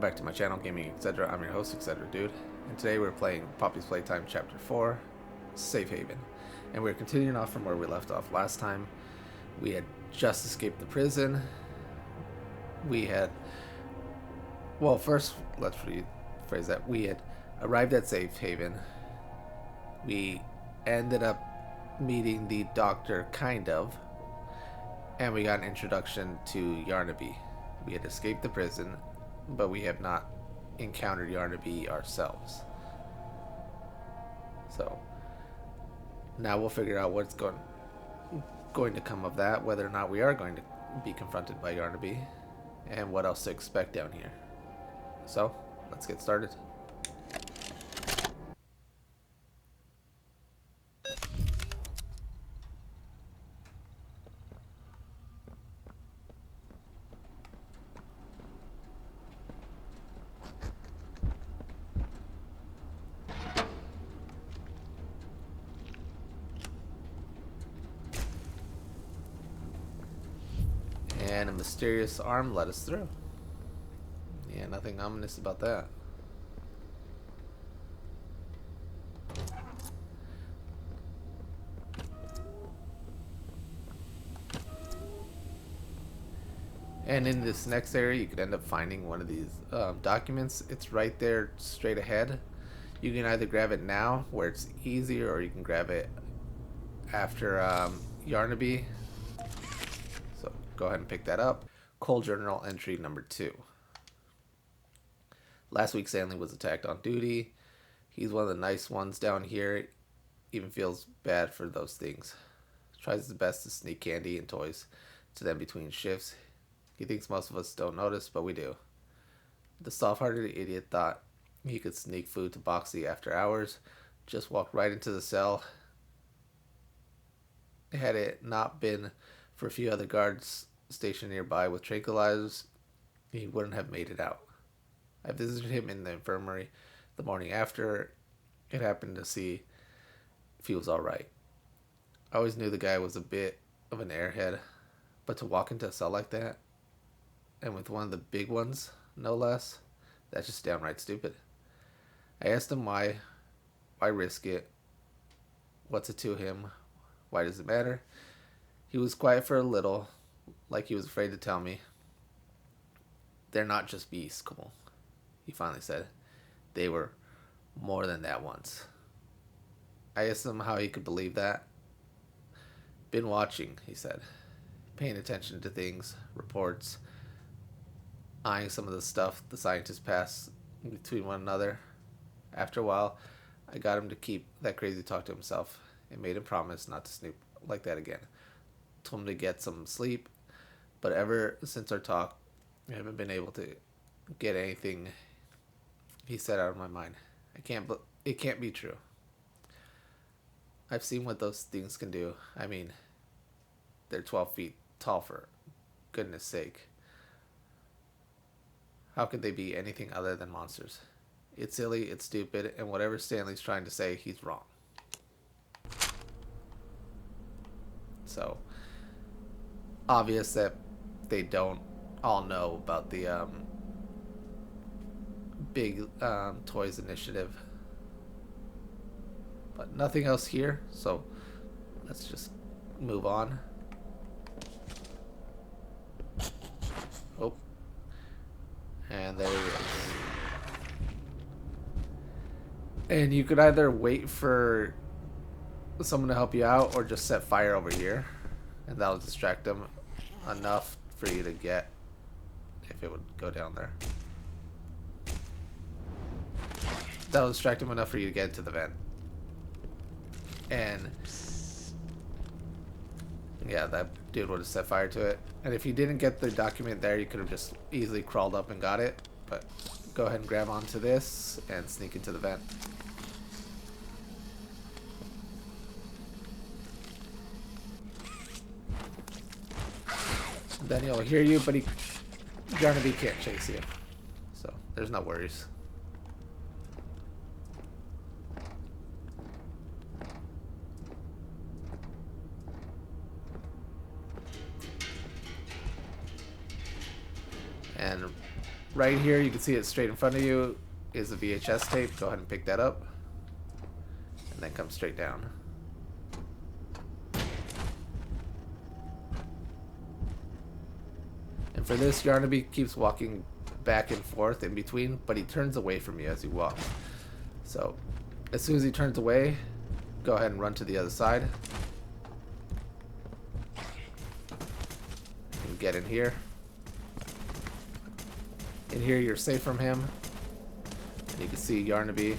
back to my channel, Gaming Etc. I'm your host, Etc. Dude, and today we're playing Poppy's Playtime Chapter 4, Safe Haven. And we're continuing off from where we left off last time. We had just escaped the prison. We had... Well, first, let's rephrase that. We had arrived at Safe Haven. We ended up meeting the doctor, kind of. And we got an introduction to Yarnaby. We had escaped the prison, but we have not encountered Yarnaby ourselves. So now we'll figure out what's going to come of that, whether or not we are going to be confronted by Yarnaby, and what else to expect down here. So let's get started. And a mysterious arm led us through. Yeah, nothing ominous about that. And in this next area, you could end up finding one of these documents. It's right there straight ahead. You can either grab it now, where it's easier, or you can grab it after Yarnaby. So go ahead and pick that up. Cold Journal entry number 2. Last week, Stanley was attacked on duty. He's one of the nice ones down here. Even feels bad for those things. Tries his best to sneak candy and toys to them between shifts. He thinks most of us don't notice, but we do. The soft-hearted idiot thought he could sneak food to Boxy after hours. Just walked right into the cell. Had it not been for a few other guards stationed nearby with tranquilizers, he wouldn't have made it out. I visited him in the infirmary the morning after. It happened to see if he was alright. I always knew the guy was a bit of an airhead, but to walk into a cell like that, and with one of the big ones, no less, that's just downright stupid. I asked him why risk it? What's it to him? Why does it matter? He was quiet for a little, like he was afraid to tell me. They're not just beasts, Cole, he finally said. They were more than that once. I asked him how he could believe that. Been watching, he said. Paying attention to things, reports, eyeing some of the stuff the scientists pass between one another. After a while, I got him to keep that crazy talk to himself and made him promise not to snoop like that again. Told him to get some sleep, but ever since our talk, I haven't been able to get anything he said out of my mind. It can't be true. I've seen what those things can do. I mean, they're 12 feet tall, for goodness sake. How could they be anything other than monsters? It's silly, it's stupid, and whatever Stanley's trying to say, he's wrong. So, obvious that they don't all know about the big toys initiative. But nothing else here, so let's just move on. Oh. And there he is. And you could either wait for someone to help you out or just set fire over here. And that'll distract them enough for you to get, if it would go down there. That'll distract them enough for you to get into the vent. And yeah, that dude would have set fire to it. And if you didn't get the document there, you could have just easily crawled up and got it. But go ahead and grab onto this and sneak into the vent. Then he'll hear you, but Yarnaby can't chase you. So there's no worries. And Right here, you can see it straight in front of you is a VHS tape. Go ahead and pick that up. And then come straight down. And for this, Yarnaby keeps walking back and forth in between, but he turns away from you as he walks. So, as soon as he turns away, go ahead and run to the other side. And get in here. In here, you're safe from him. And you can see Yarnaby.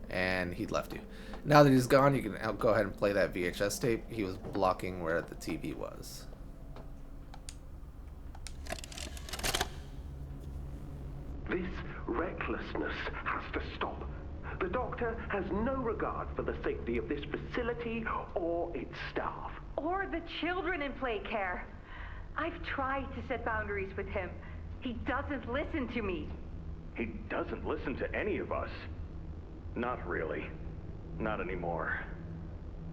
And he left you. Now that he's gone, you can go ahead and play that VHS tape. He was blocking where the TV was. This recklessness has to stop. The doctor has no regard for the safety of this facility or its staff. Or the children in play care. I've tried to set boundaries with him. He doesn't listen to me. He doesn't listen to any of us. Not really. Not anymore.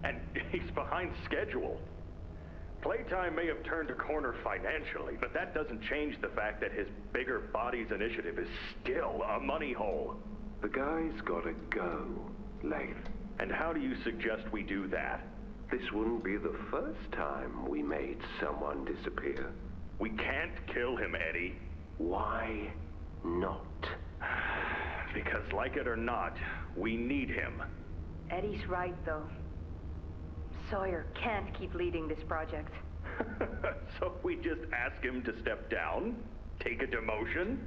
And he's behind schedule. Playtime may have turned a corner financially, but that doesn't change the fact that his bigger bodies initiative is still a money hole. The guy's gotta go, Lath. And how do you suggest we do that? This wouldn't be the first time we made someone disappear. We can't kill him, Eddie. Why not? Because like it or not, we need him. Eddie's right, though. Sawyer can't keep leading this project. So we just ask him to step down? Take a demotion?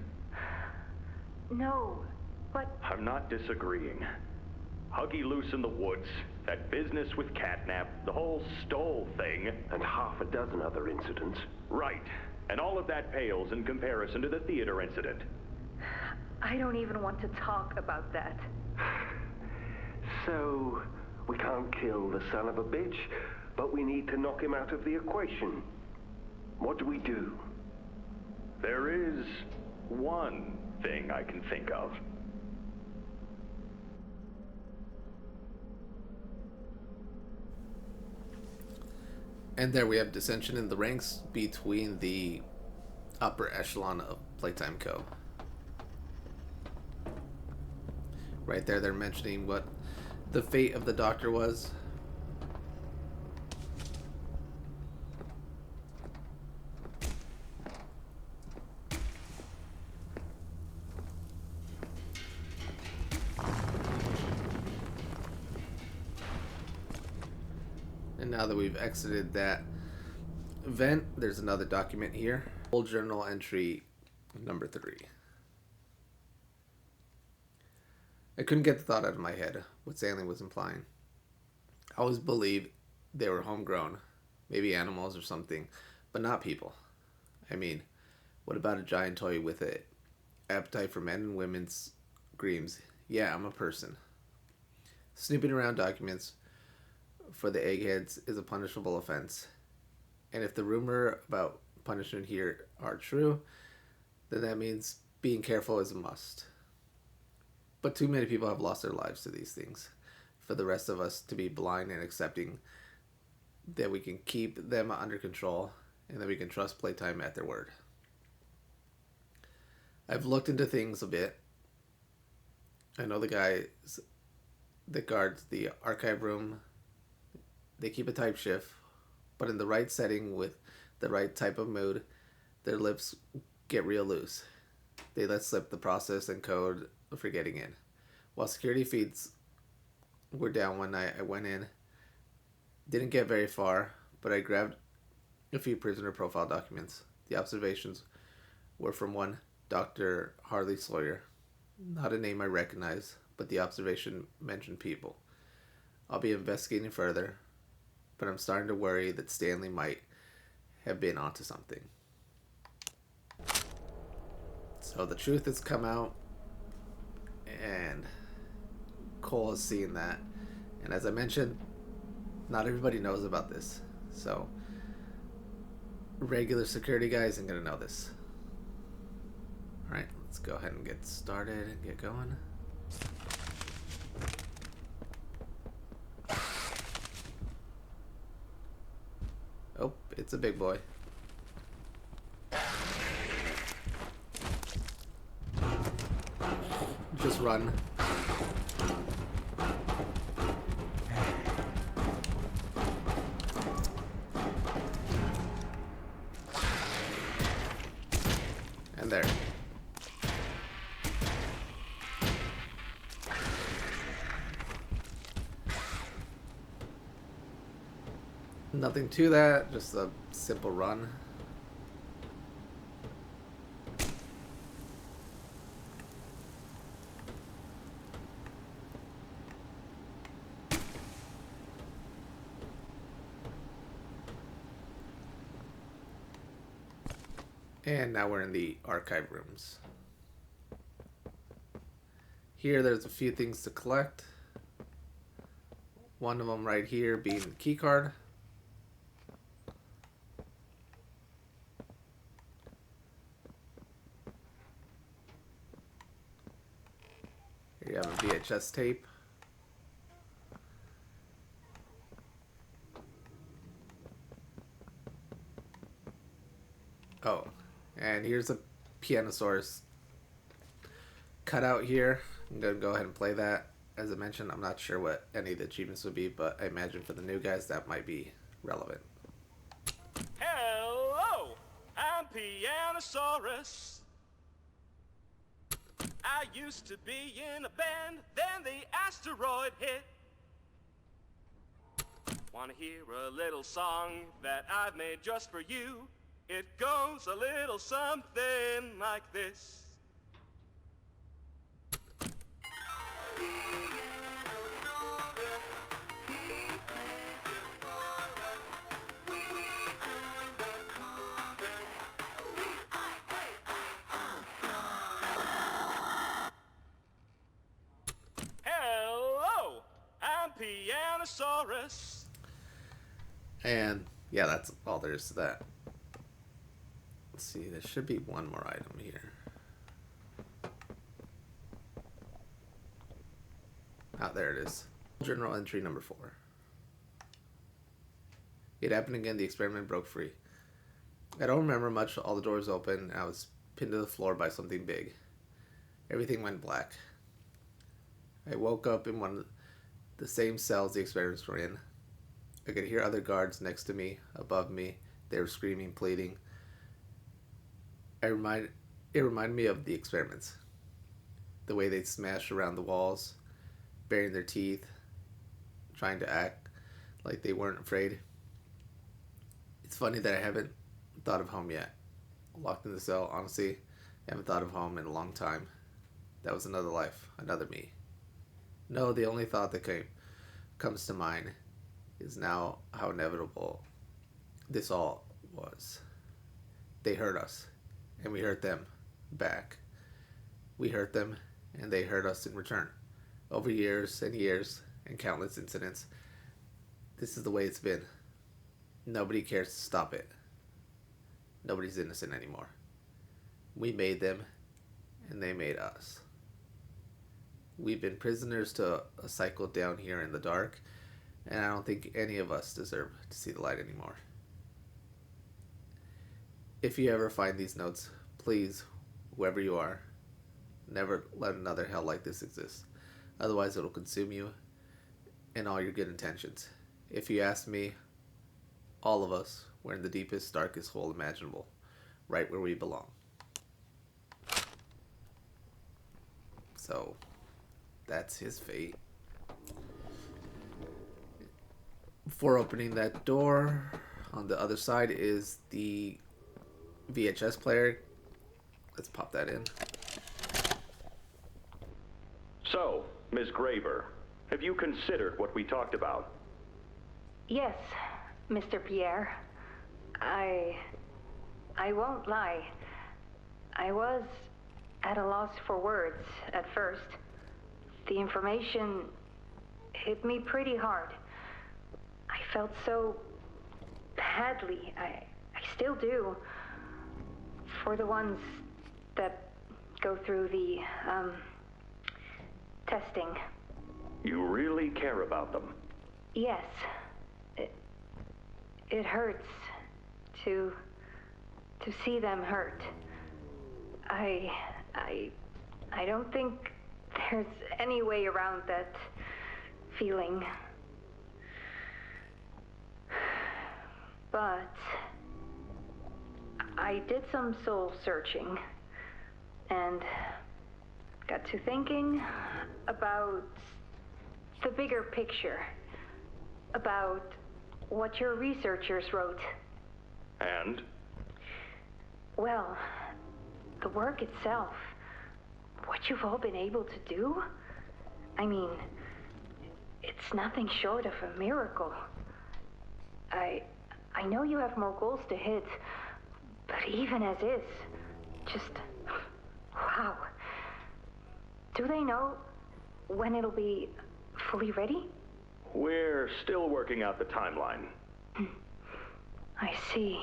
No, but... I'm not disagreeing. Huggy loose in the woods, that business with Catnap, the whole Stoll thing. And half a dozen other incidents. Right. And all of that pales in comparison to the theater incident. I don't even want to talk about that. So, we can't kill the son of a bitch, but we need to knock him out of the equation. What do we do? There is one thing I can think of. And there we have dissension in the ranks between the upper echelon of Playtime Co. Right there, they're mentioning what the fate of the doctor was. And now that we've exited that vent, there's another document here. Old journal entry number 3. I couldn't get the thought out of my head what Stanley was implying. I always believed they were homegrown, maybe animals or something, but not people. I mean, what about a giant toy with an appetite for men and women's dreams? Yeah, I'm a person. Snooping around documents for the eggheads is a punishable offense. And if the rumor about punishment here are true, then that means being careful is a must. But too many people have lost their lives to these things for the rest of us to be blind and accepting that we can keep them under control and that we can trust Playtime at their word. I've looked into things a bit. I know the guys that guards the archive room, they keep a tight shift, but in the right setting with the right type of mood, their lips get real loose. They let slip the process and code for getting in. While security feeds were down one night, I went in. Didn't get very far, but I grabbed a few prisoner profile documents. The observations were from one Dr. Harley Sawyer. Not a name I recognize, but the observation mentioned people. I'll be investigating further, but I'm starting to worry that Stanley might have been onto something. So the truth has come out, and Cole has seen that. And as I mentioned, not everybody knows about this. So regular security guy isn't going to know this. Alright, let's go ahead and get started and get going. Oh, It's a big boy. Just run. And there. Nothing to that, just a simple run. And now we're in the archive rooms. Here there's a few things to collect. One of them right here being the key card. Here you have a VHS tape. Oh, and here's a Pianosaurus Cutout here. I'm going to go ahead and play that. As I mentioned, I'm not sure what any of the achievements would be, but I imagine for the new guys that might be relevant. Hello, I'm Pianosaurus. I used to be in a band, then the asteroid hit. Wanna hear a little song that I've made just for you? It goes a little something like this. Hello, I'm Pianosaurus. And yeah, that's all there is to that. Let's see, there should be one more item here. Ah, there it is. Journal entry number 4. It happened again, the experiment broke free. I don't remember much, all the doors open, and I was pinned to the floor by something big. Everything went black. I woke up in one of the same cells the experiments were in. I could hear other guards next to me, above me. They were screaming, pleading. It reminded me of the experiments. The way they'd smash around the walls, baring their teeth, trying to act like they weren't afraid. It's funny that I haven't thought of home yet. Locked in the cell, honestly, I haven't thought of home in a long time. That was another life, another me. No, the only thought that comes to mind is now how inevitable this all was. They hurt us, and we hurt them back. We hurt them, and they hurt us in return. Over years and years and countless incidents, this is the way it's been. Nobody cares to stop it. Nobody's innocent anymore. We made them, and they made us. We've been prisoners to a cycle down here in the dark, and I don't think any of us deserve to see the light anymore. If you ever find these notes, please, whoever you are, never let another hell like this exist. Otherwise, it'll consume you and all your good intentions. If you ask me, all of us, we're in the deepest, darkest hole imaginable, right where we belong. So, that's his fate. Before opening that door, on the other side is the VHS player. Let's pop that in. So, Ms. Greyber, have you considered what we talked about? Yes, Mr. Pierre. I won't lie. I was at a loss for words at first. The information hit me pretty hard. I felt so badly. I still do. For the ones that go through the, testing. You really care about them? Yes. It hurts to see them hurt. I don't think there's any way around that feeling. But I did some soul searching and got to thinking about the bigger picture, about what your researchers wrote. And? Well, the work itself, what you've all been able to do, I mean, it's nothing short of a miracle. I know you have more goals to hit, but even as is, just, wow. Do they know when it'll be fully ready? We're still working out the timeline. I see.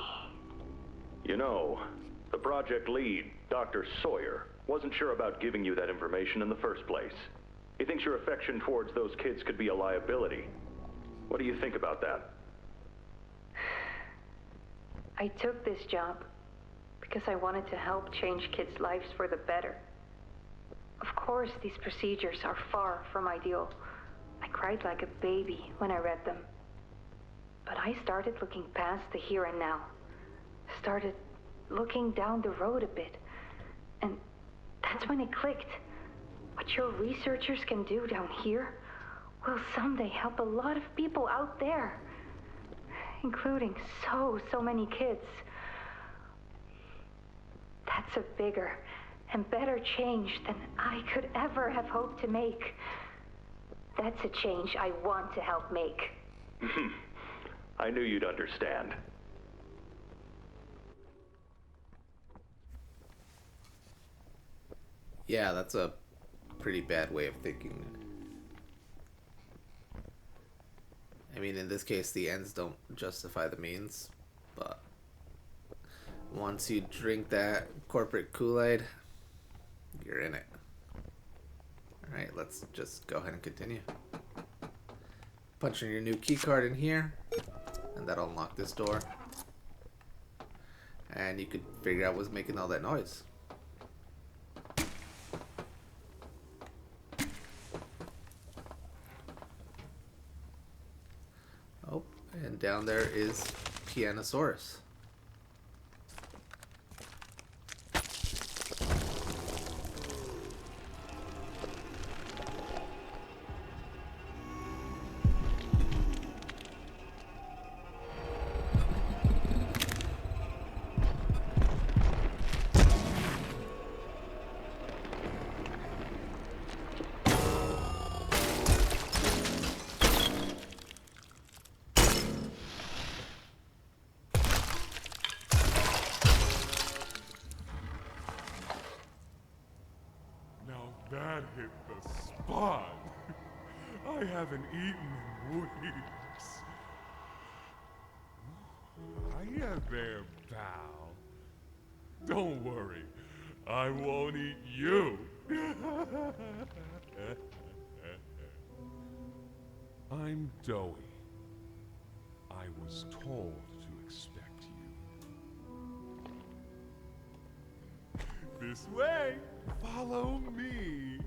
You know, the project lead, Dr. Sawyer, wasn't sure about giving you that information in the first place. He thinks your affection towards those kids could be a liability. What do you think about that? I took this job because I wanted to help change kids' lives for the better. Of course, these procedures are far from ideal. I cried like a baby when I read them. But I started looking past the here and now. Started looking down the road a bit. And that's when it clicked. What your researchers can do down here will someday help a lot of people out there. Including so many kids. That's a bigger and better change than I could ever have hoped to make. That's a change I want to help make. I knew you'd understand. Yeah, that's a pretty bad way of thinking. I mean, in this case, the ends don't justify the means, but once you drink that corporate Kool-Aid, you're in it. Alright, let's just go ahead and continue. Punch in your new key card in here, and that'll unlock this door. And you could figure out what's making all that noise. Oh, and down there is Pianosaurus. That hit the spot. I haven't eaten in weeks. Hiya there, pal. Don't worry, I won't eat you. I'm Doey. I was told to expect you. This way. Follow me.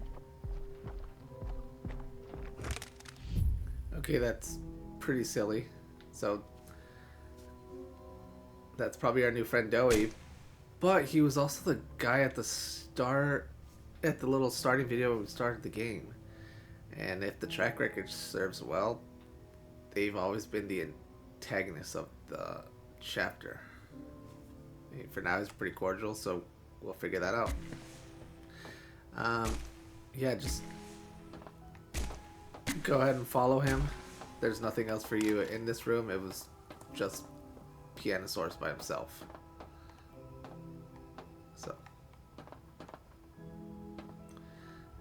Okay, that's pretty silly. So that's probably our new friend Doey, but he was also the guy at the start, at the little starting video when we started the game. And if the track record serves well, they've always been the antagonists of the chapter. For now, he's pretty cordial, so we'll figure that out. Yeah, just go ahead and follow him. There's nothing else for you in this room. It was just Pianosaurus by himself. So,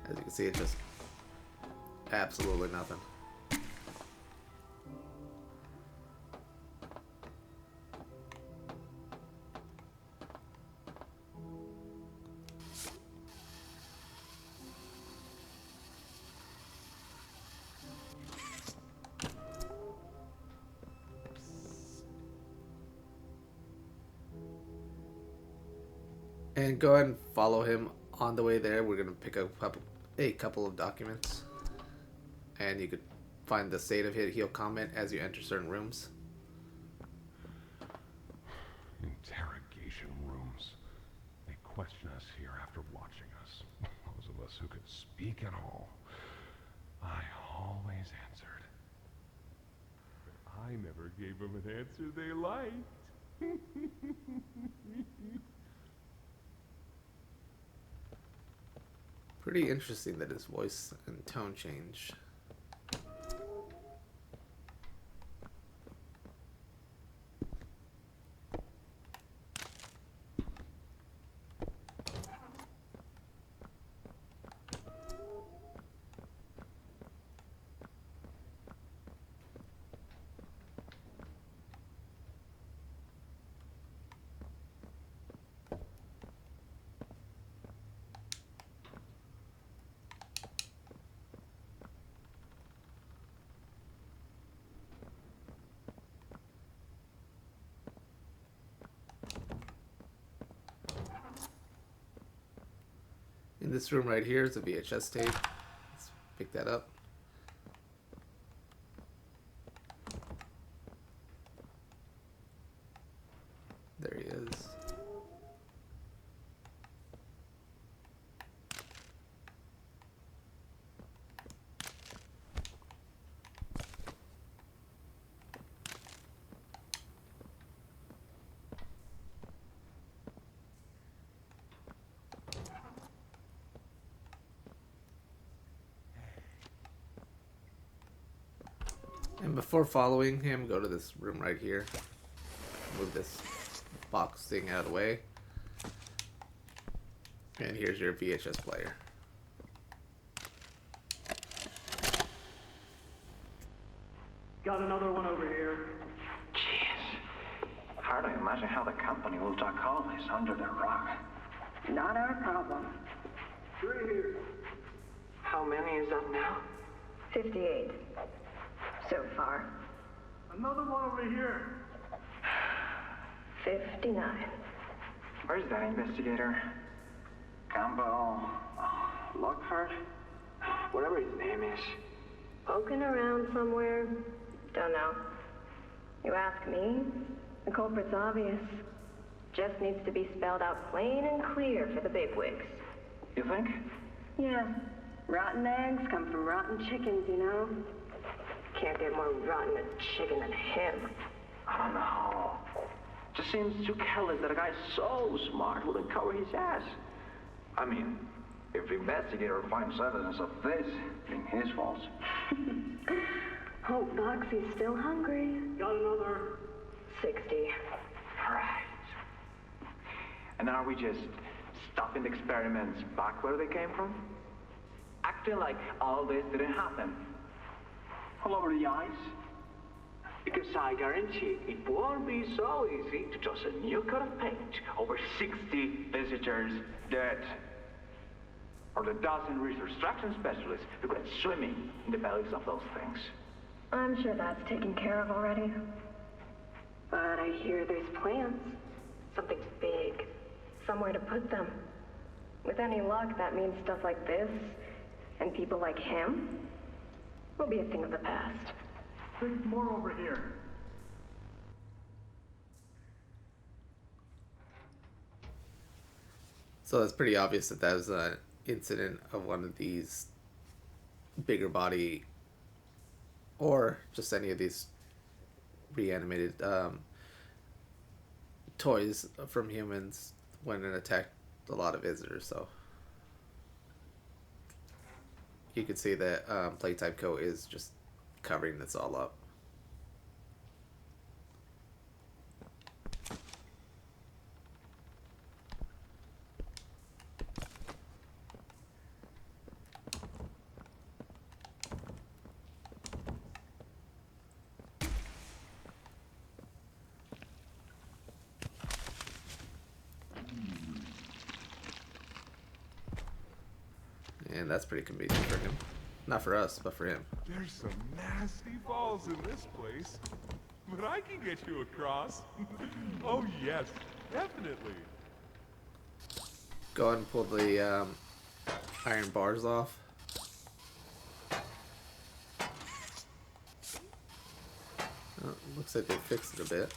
as you can see, it's just absolutely nothing. And go ahead and follow him on the way there. We're going to pick up a couple of documents. And you could find the state of hit heal comment as you enter certain rooms. Interrogation rooms. They question us here after watching us. Those of us who could speak at all. I always answered. But I never gave them an answer they liked. Pretty interesting that his voice and tone changed. In this room right here is a VHS tape. Let's pick that up. There he is. And before following him, go to this room right here. Move this box thing out of the way. And here's your VHS player. Got another one over here. Jeez. Hard to imagine how the company will duck all this under the rug. Not our problem. 3 here. How many is that now? 58. So far. Another one over here. 59. Where's that investigator? Campbell? Lockhart? Whatever his name is. Poking around somewhere? Don't know. You ask me? The culprit's obvious. Just needs to be spelled out plain and clear for the bigwigs. You think? Yeah. Rotten eggs come from rotten chickens, you know? Can't get more rotten a chicken than him. I don't know. Just seems too careless that a guy so smart wouldn't cover his ass. I mean, if the investigator finds evidence of this, it's his fault. Hope Boxy's still hungry. Got another. 60. Right. And are we just stopping the experiments back where they came from? Acting like all this didn't happen. All over the ice. Because I guarantee it won't be so easy to toss a new coat of paint over 60 visitors dead. Or the dozen research extraction specialists who went swimming in the bellies of those things. I'm sure that's taken care of already. But I hear there's plans. Something big. Somewhere to put them. With any luck, that means stuff like this, and people like him, will be a thing of the past. There's more over here. So it's pretty obvious that that was an incident of one of these bigger body, or just any of these reanimated toys from humans when it attacked a lot of visitors. So you can see that Playtime Co. is just covering this all up. And that's pretty convenient for him. Not for us, but for him. There's some nasty balls in this place. But I can get you across. Oh yes, definitely. go ahead and pull the iron bars off. Oh, looks like they fixed it a bit.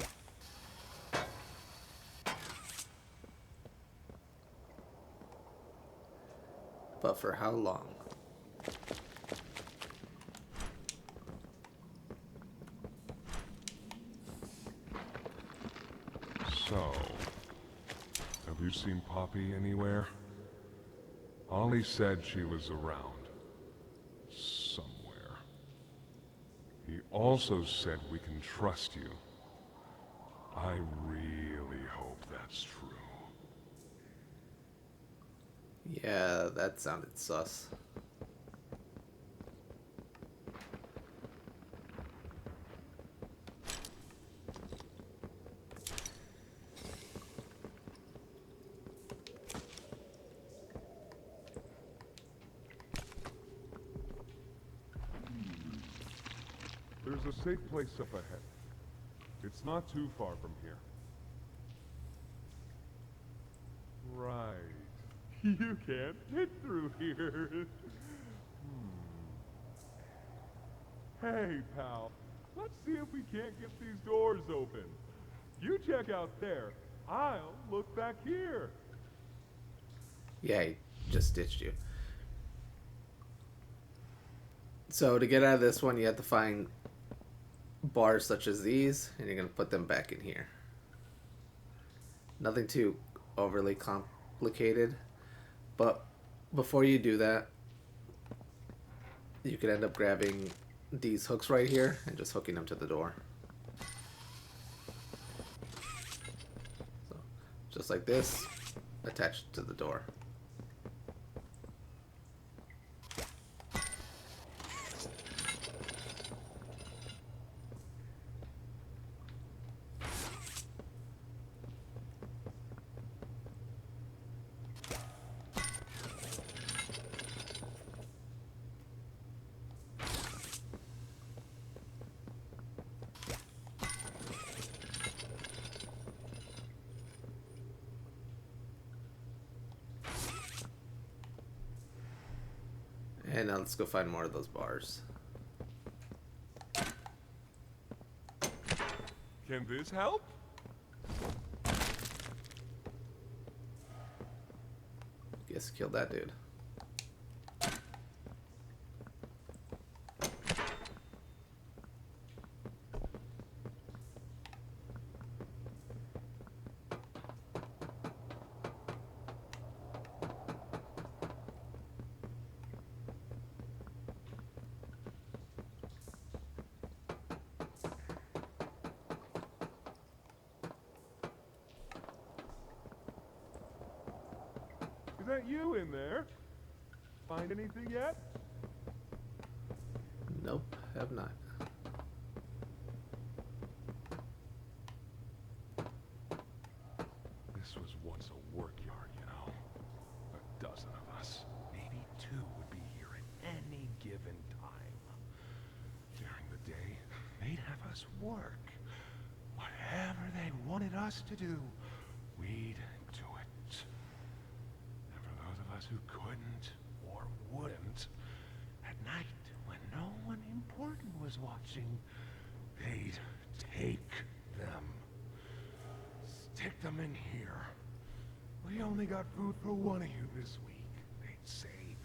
But for how long? So, have you seen Poppy anywhere? Ollie said she was around. Somewhere. He also said we can trust you. I really hope that's true. Yeah, that sounded sus. There's a safe place up ahead. It's not too far from here. Right. You can't fit through here. Hey, pal. Let's see if we can't get these doors open. You check out there. I'll look back here. Yeah, he just ditched you. So to get out of this one, you have to find bars such as these, and you're going to put them back in here. Nothing too overly complicated. But before you do that, you could end up grabbing these hooks right here and just hooking them to the door. So, just like this, attached to the door. And now let's go find more of those bars. Can this help? Guess kill that dude. Is that you in there? Find anything yet? Nope, have not. This was once a work yard, you know. A dozen of us, maybe two, would be here at any given time. During the day, they'd have us work. Whatever they wanted us to do, we'd do it. And for those of us who couldn't or wouldn't, at night, when no one important was watching, they'd take them. Stick them in here. We only got food for one of you this week. They'd say,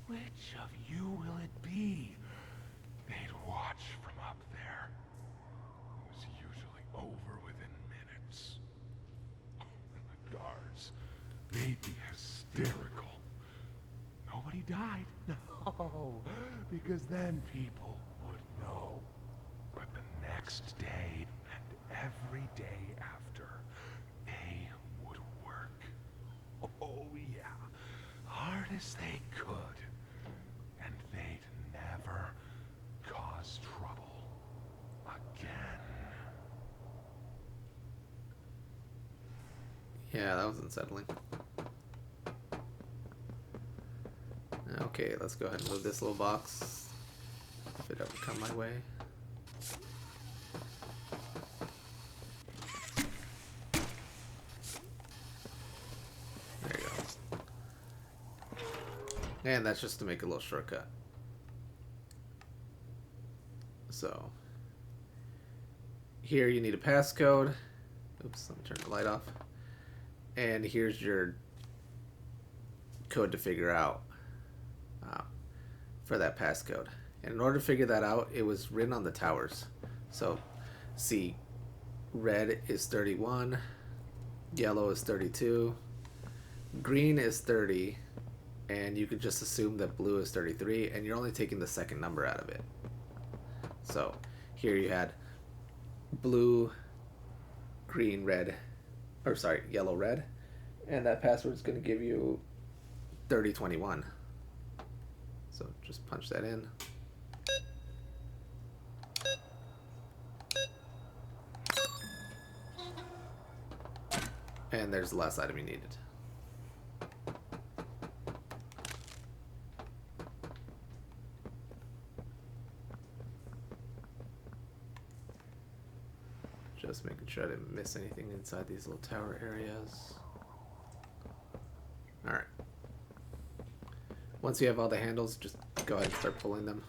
which of you will it be? They'd watch from up there. It was usually over within minutes. And the guards, they'd be hysterical. Nobody died. No, because then people would know. But the next day and every day after, they would work. Oh yeah, hard as they could. And they'd never cause trouble again. Yeah, that was unsettling. Okay, let's go ahead and move this little box if it ever come my way. There you go. And that's just to make a little shortcut. So here you need a passcode. Oops, let me turn the light off. And here's your code to figure out for that passcode. And in order to figure that out, it was written on the towers. So see, red is 31, yellow is 32, green is 30, and you could just assume that blue is 33, and you're only taking the second number out of it. So here you had blue, green, red, or sorry, yellow, red, and that password is going to give you 3021. So just punch that in. And there's the last item you needed. Just making sure I didn't miss anything inside these little tower areas. Alright. Once you have all the handles, just go ahead and start pulling them.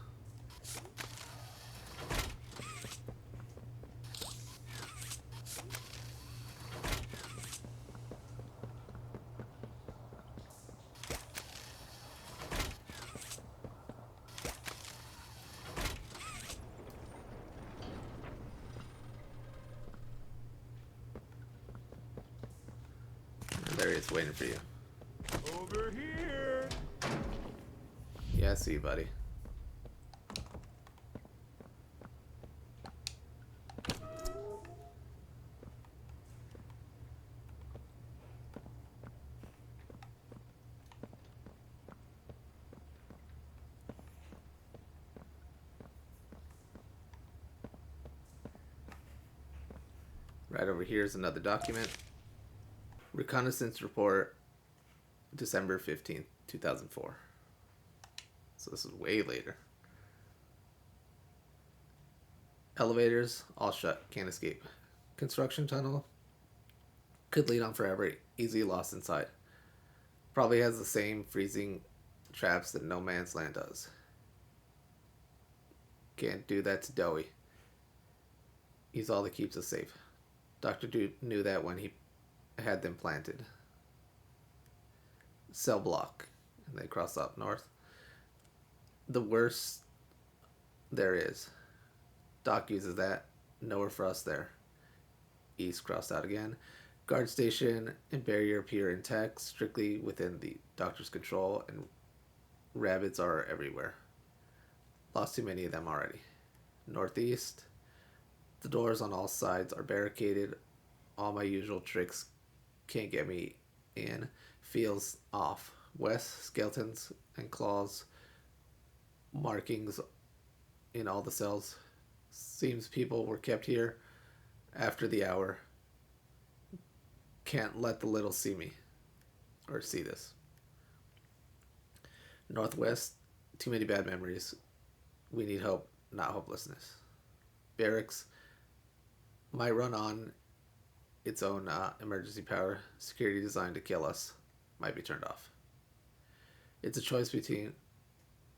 There he is, waiting for you. Over here. Yeah, I see you, buddy. Right over here is another document. Reconnaissance report, December 15th, 2004. So this is way later. Elevators, all shut, can't escape. Construction tunnel, could lead on forever, easy lost inside. Probably has the same freezing traps that No Man's Land does. Can't do that to Doey. He's all that keeps us safe. Dr. Dude knew that when he had them planted. Cell block. And they cross up north. The worst there is. Doc uses that. Nowhere for us there. East crossed out again. Guard station and barrier appear intact, strictly within the doctor's control, and rabbits are everywhere. Lost too many of them already. Northeast. The doors on all sides are barricaded. All my usual tricks can't get me in. Feels off. West, skeletons and claws. Markings in all the cells. Seems people were kept here after the hour. Can't let the little see me. Or see this. Northwest, too many bad memories. We need hope, not hopelessness. Barracks might run on its own emergency power. Security designed to kill us might be turned off. It's a choice between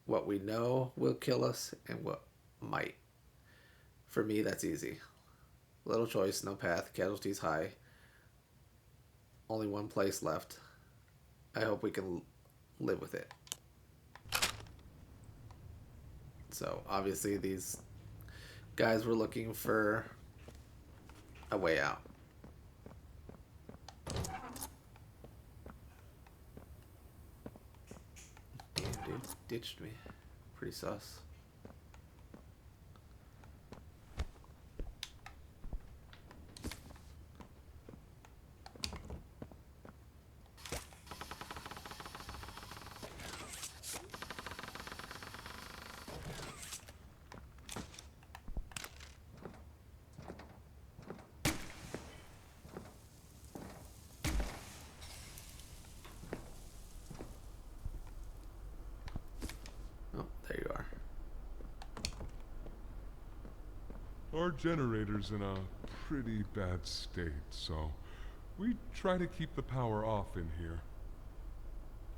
what we know will kill us and what might. For me, that's easy. Little choice, no path, casualties high. Only one place left. I hope we can live with it. So, obviously, these guys were looking for a way out. Damn, dude, ditched me. Pretty sus. Oh, there you are. Our generator's in a pretty bad state, so we try to keep the power off in here.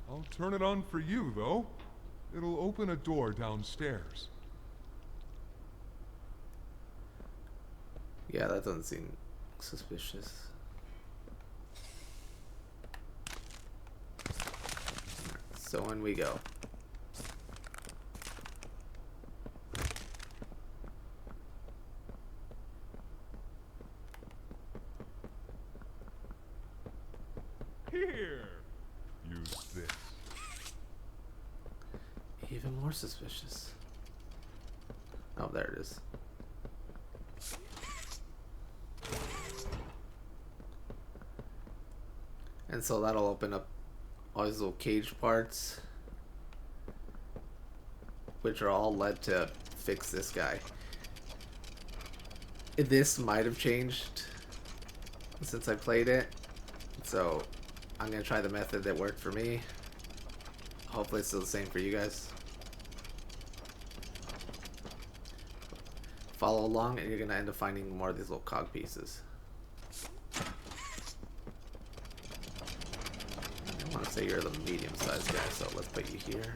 I'll turn it on for you, though. It'll open a door downstairs. Yeah, that doesn't seem suspicious. So in we go. Here! Use this. Even more suspicious. Oh, there it is. And so that'll open up all these little cage parts, which are all led to fix this guy. This might have changed since I played it, so I'm gonna try the method that worked for me. Hopefully it's still the same for you guys. Follow along and you're gonna end up finding more of these little cog pieces. I want to say you're the medium-sized guy, so let's put you here.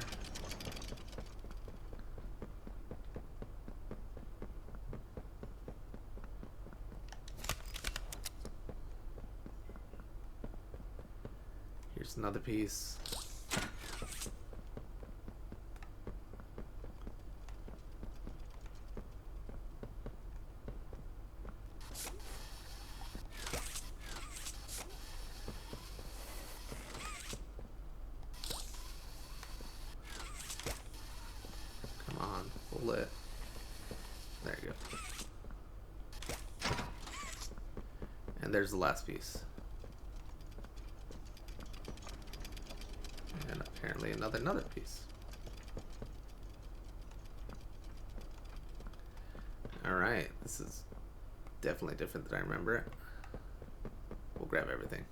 Here's another piece. It. There you go. And there's the last piece. And apparently another piece. Alright, this is definitely different than I remember it. We'll grab everything.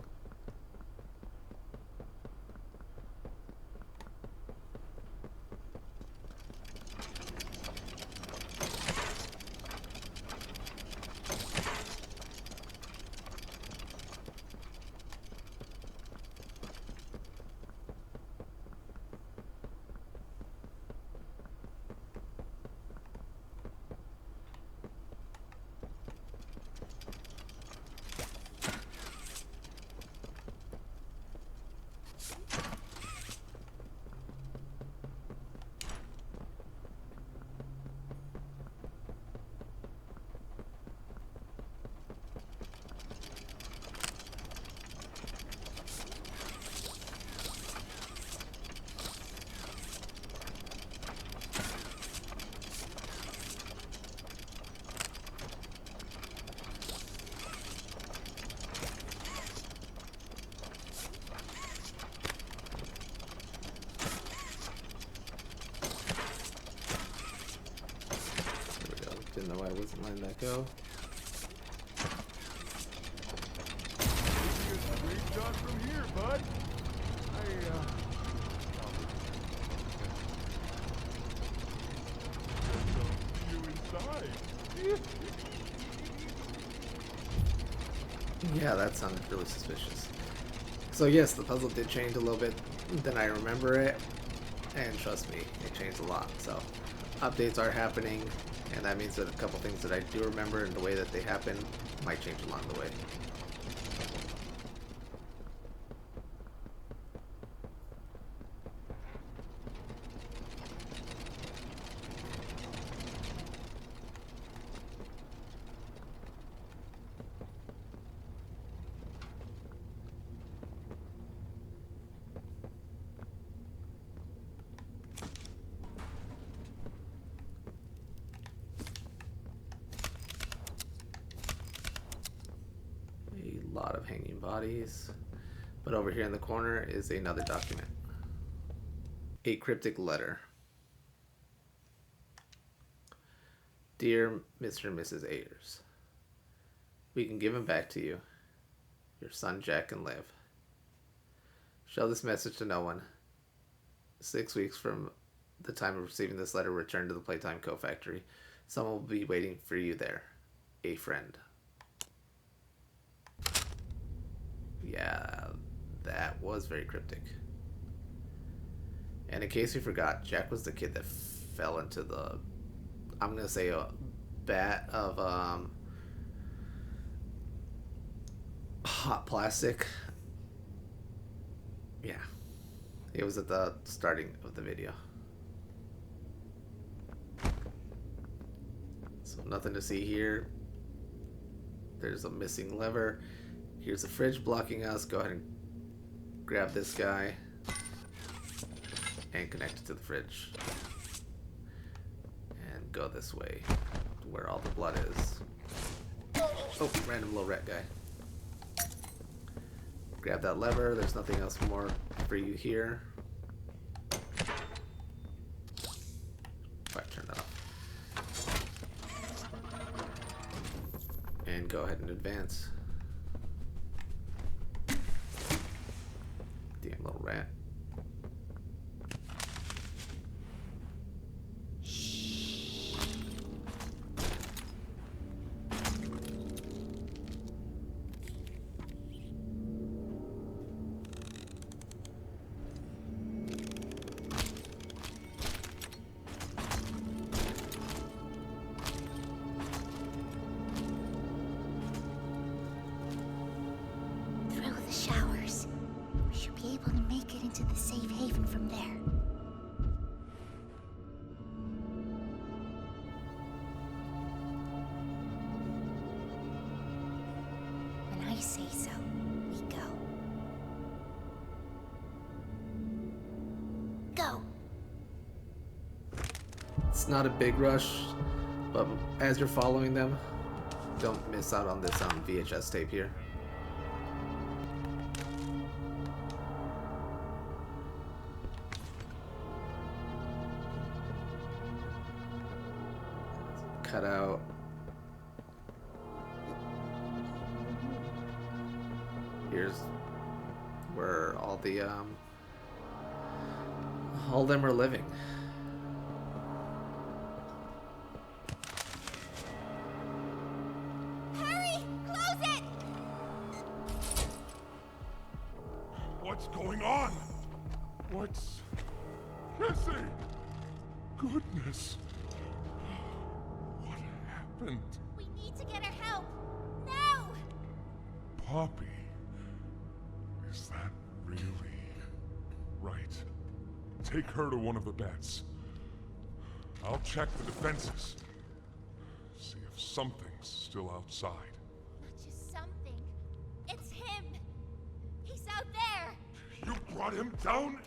Didn't know I wasn't letting that go. Great shot from here, bud. You inside. Yeah, that sounded really suspicious. So yes, the puzzle did change a little bit than I remember it, and trust me, it changed a lot. So updates are happening, and that means that a couple things that I do remember and the way that they happen might change along the way. Lot of hanging bodies, but over here in the corner is another document. A cryptic letter. Dear Mr. and Mrs. Ayers, we can give him back to you. Your son Jack can live. Show this message to no one. 6 weeks from the time of receiving this letter, return to the Playtime Co-Factory. Someone will be waiting for you there. A friend. Yeah, that was very cryptic. And in case you forgot, Jack was the kid that fell into the, I'm gonna say, a vat of hot plastic. Yeah, it was at the starting of the video. So nothing to see here. There's a missing lever. Here's a fridge blocking us. Go ahead and grab this guy and connect it to the fridge. And go this way to where all the blood is. Oh, random little rat guy. Grab that lever. There's nothing else more for you here. Turn it off. And go ahead and advance. Damn little rat. It's not a big rush, but as you're following them, don't miss out on this VHS tape here. Cut out. Here's where all of them are living. What's going on? What's missing? Goodness. What happened? We need to get her help. Now! Poppy. Is that really right? Take her to one of the beds. I'll check the defenses. See if something's still outside. Not just something. It's him. He's out there. You brought him down?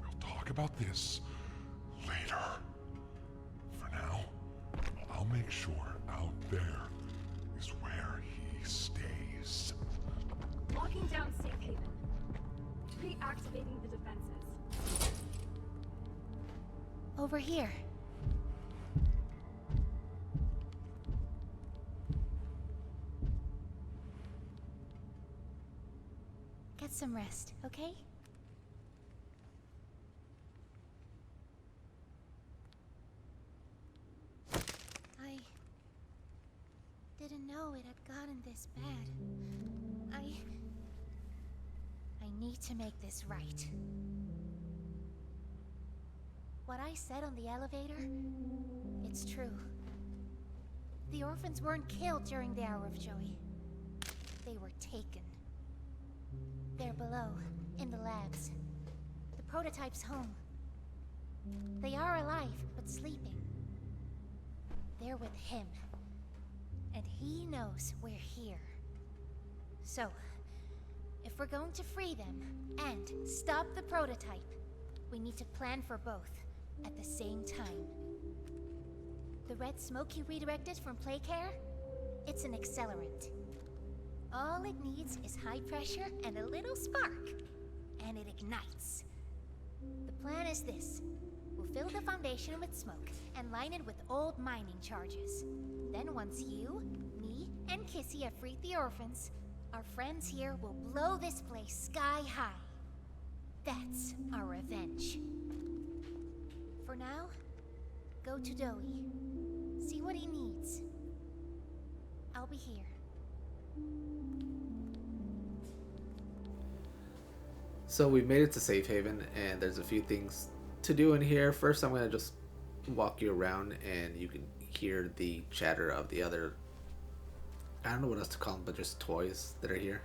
We'll talk about this later. For now, I'll make sure out there is where he stays. Locking down safe haven. Reactivating the defenses. Over here. Get some rest, okay? I didn't know it had gotten this bad. I need to make this right. What I said on the elevator, it's true. The orphans weren't killed during the Hour of Joy. They were taken. They're below, in the labs. The prototype's home. They are alive, but sleeping. They're with him. And he knows we're here. So, if we're going to free them, and stop the prototype, we need to plan for both, at the same time. The red smoke you redirected from Playcare? It's an accelerant. All it needs is high pressure and a little spark, and it ignites. The plan is this. We'll fill the foundation with smoke and line it with old mining charges. Then once you, me, and Kissy have freed the orphans, our friends here will blow this place sky high. That's our revenge. For now, go to Doey. See what he needs. I'll be here. So we made it to Safe Haven, and there's a few things to do in here. First, I'm going to just walk you around, and you can hear the chatter of the other, I don't know what else to call them, but just toys that are here.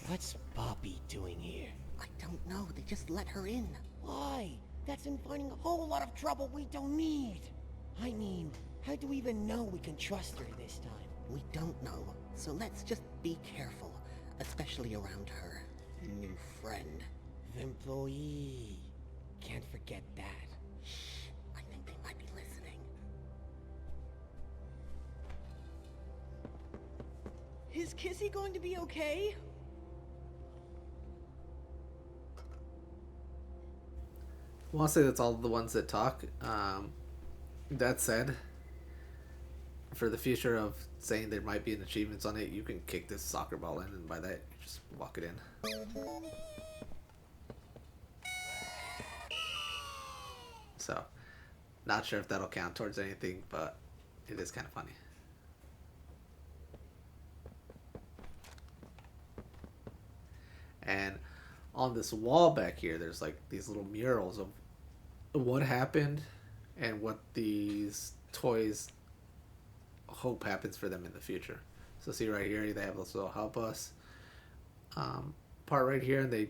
What's Poppy doing here? I don't know. They just let her in. Why? That's inviting a whole lot of trouble we don't need. I mean, how do we even know we can trust her this time? We don't know. So let's just be careful, especially around her new friend. Employee. Can't forget that. Shh. I think they might be listening. Is Kissy going to be okay? I want to say that's all the ones that talk. That said, for the future of saying there might be an achievements on it, you can kick this soccer ball in, and by that, you just walk it in. So, not sure if that'll count towards anything, but it is kind of funny. And on this wall back here, there's like these little murals of what happened and what these toys hope happens for them in the future. So see right here, they have this little help us part right here, and they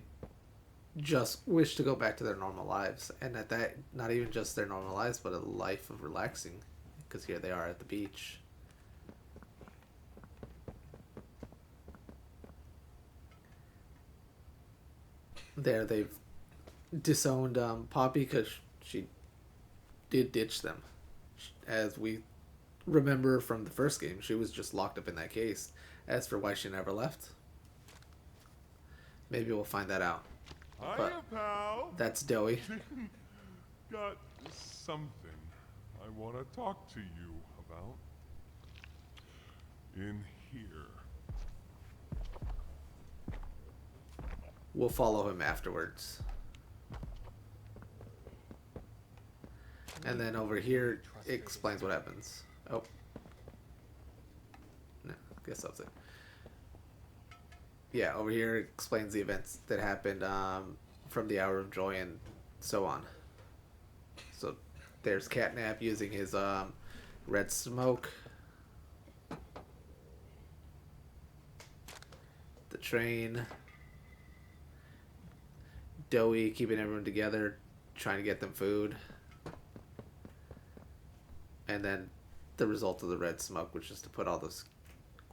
just wish to go back to their normal lives. And at that, not even just their normal lives, but a life of relaxing, because here they are at the beach. There, they've disowned Poppy because she did ditch them. As we remember from the first game, she was just locked up in that case. As for why she never left, maybe we'll find that out. Hiya, pal. That's Doey. Got something I want to talk to you about. In here. We'll follow him afterwards. And then over here, it explains what happens. Oh. No, guess that's it. Yeah, over here it explains the events that happened from the Hour of Joy and so on. So there's Catnap using his red smoke. The train. Doey keeping everyone together, trying to get them food. And then the result of the red smoke, which is to put all those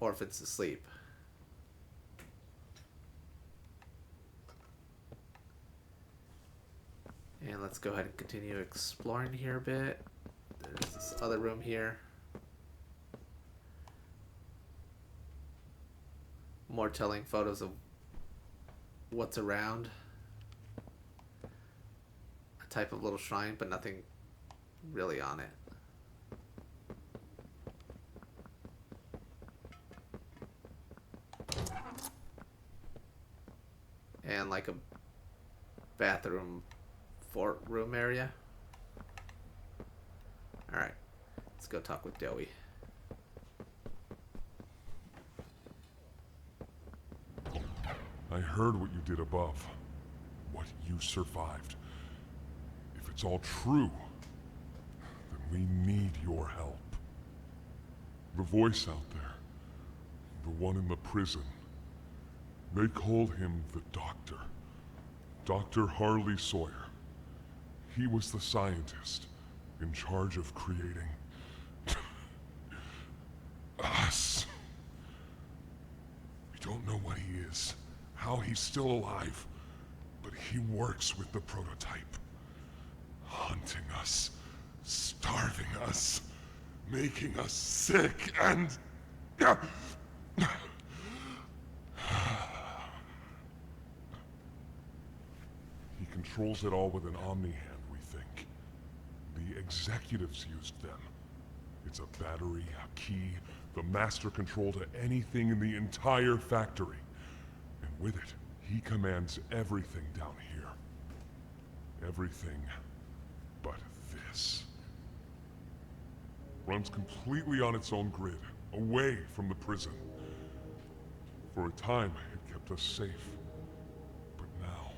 orphans to sleep. And let's go ahead and continue exploring here a bit. There's this other room here. More telling photos of what's around. A type of little shrine, but nothing really on it. And like a bathroom fort room area. Alright, let's go talk with Doey. I heard what you did above. What you survived. If it's all true, then we need your help. The voice out there, the one in the prison, they called him the Doctor. Dr. Harley Sawyer. He was the scientist in charge of creating us. We don't know what he is, how he's still alive, but he works with the prototype. Hunting us, starving us, making us sick, and... He controls it all with an Omni-Hand, we think. The executives used them. It's a battery, a key, the master control to anything in the entire factory. And with it, he commands everything down here. Everything but this. Runs completely on its own grid, away from the prison. For a time, it kept us safe. But now,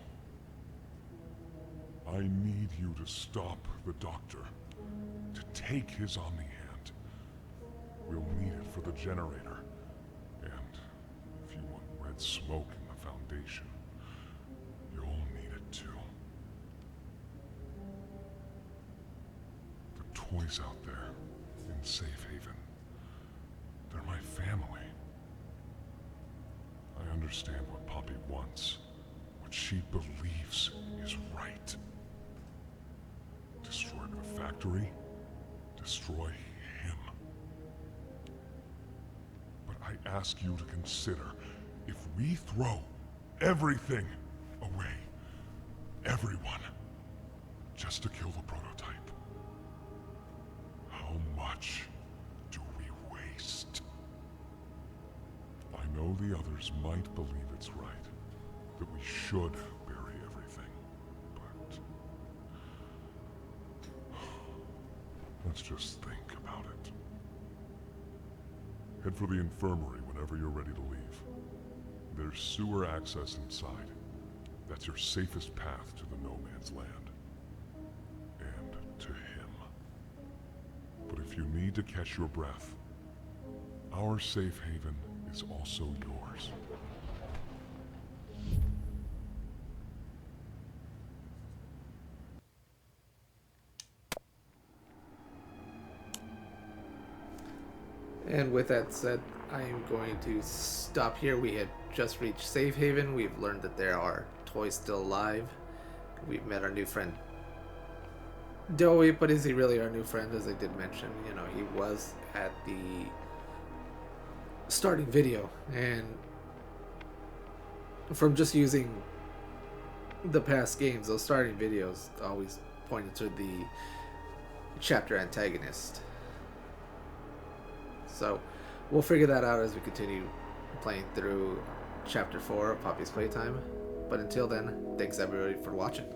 I need you to stop the Doctor. To take his Omni-Hand. We'll need it for the generator. And if you want red smoke in the Foundation, you'll need it too. The toys out there in Safe Haven, they're my family. I understand what Poppy wants, what she believes is right. Destroy the factory, destroy him. But I ask you to consider, if we throw everything away, everyone, just to kill the prototype, how much do we waste? I know the others might believe it's right, that we should bury everything, but let's just think about it. Head for the infirmary whenever you're ready to leave. There's sewer access inside. That's your safest path to the No Man's Land. And to him. But if you need to catch your breath, our safe haven is also yours. And with that said, I am going to stop here. We had just reached Safe Haven. We've learned that there are toys still alive. We've met our new friend Doey, but is he really our new friend? As I did mention, you know, he was at the starting video, and from just using the past games, those starting videos always pointed to the chapter antagonist. So we'll figure that out as we continue playing through Chapter 4 of Poppy's Playtime. But until then, thanks everybody for watching.